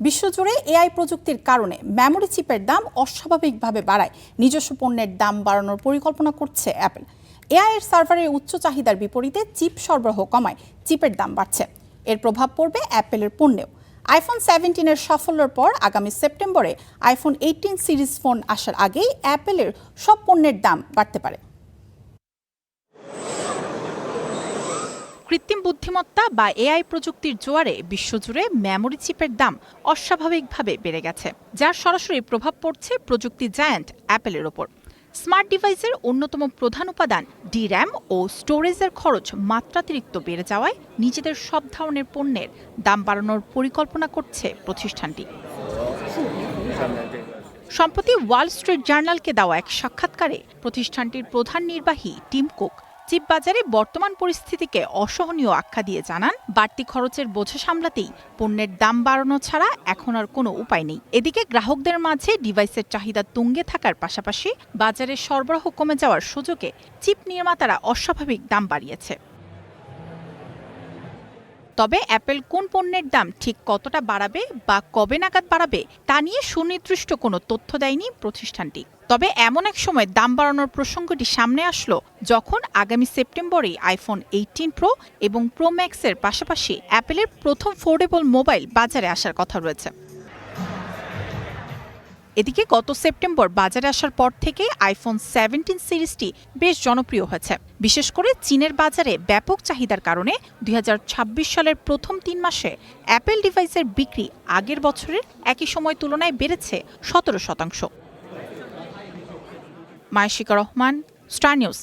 বিশ্বজুড়ে এআই প্রযুক্তির কারণে মেমোরি চিপের দাম অস্বাভাবিকভাবে বাড়ায় নিজস্ব পণ্যের দাম বাড়ানোর পরিকল্পনা করছে অ্যাপল। এআই এর সার্ভারের উচ্চ চাহিদার বিপরীতে চিপ সরবরাহ কমায় চিপের দাম বাড়ছে। এর প্রভাব পড়বে অ্যাপলের পণ্যেও। আইফোন 17-এর সাফল্যের পর আগামী সেপ্টেম্বরে আইফোন 18 সিরিজ ফোন আসার আগেই অ্যাপলের সব পণ্যের দাম বাড়তে পারে। কৃত্রিম বুদ্ধিমত্তা বা এআই প্রযুক্তির জোয়ারে বিশ্বজুড়ে মেমোরি চিপের দাম অস্বাভাবিকভাবে বেড়ে গেছে, যার সরাসরি প্রভাব পড়ছে প্রযুক্তি জায়ান্ট অ্যাপলের ওপর। স্মার্ট ডিভাইসের অন্যতম প্রধান উপাদান DRAM ও স্টোরেজের খরচ মাত্রাতিরিক্ত বেড়ে যাওয়ায় নিজেদের সব ধরনের পণ্যের দাম বাড়ানোর পরিকল্পনা করছে প্রতিষ্ঠানটি। সম্প্রতি ওয়াল স্ট্রিট জার্নালকে দেওয়া এক সাক্ষাৎকারে প্রতিষ্ঠানটির প্রধান নির্বাহী টিম কুক চিপ বাজারে বর্তমান পরিস্থিতিকে অসহনীয় আখ্যা দিয়ে জানান, বাড়তি খরচের বোঝা সামলাতেই পণ্যের দাম বাড়ানো ছাড়া এখন আর কোনো উপায় নেই। এদিকে গ্রাহকদের মাঝে ডিভাইসের চাহিদা তুঙ্গে থাকার পাশাপাশি বাজারে সরবরাহ কমে যাওয়ার সুযোগে চিপ নির্মাতারা অস্বাভাবিক দাম বাড়িয়েছে। তবে অ্যাপল কোন পণ্যের দাম ঠিক কতটা বাড়াবে বা কবে নাগাদ বাড়াবে তা নিয়ে সুনির্দিষ্ট কোনো তথ্য দেয়নি প্রতিষ্ঠানটি। তবে এমন এক সময় দাম বাড়ানোর প্রসঙ্গটি সামনে আসলো যখন আগামী সেপ্টেম্বরেই আইফোন 18 প্রো এবং প্রো ম্যাক্সের পাশাপাশি অ্যাপলের প্রথম ফোল্ডেবল মোবাইল বাজারে আসার কথা রয়েছে। এদিকে গত সেপ্টেম্বর বাজারে আসার পর থেকে আইফোন 17 সিরিজটি বেশ জনপ্রিয় হয়েছে। বিশেষ করে চীনের বাজারে ব্যাপক চাহিদার কারণে 2026 সালের প্রথম 3 মাসে অ্যাপল ডিভাইসের বিক্রি আগের বছরের একই সময় তুলনায় বেড়েছে 17%। মায়েশিকা রহমান, স্টার নিউজ।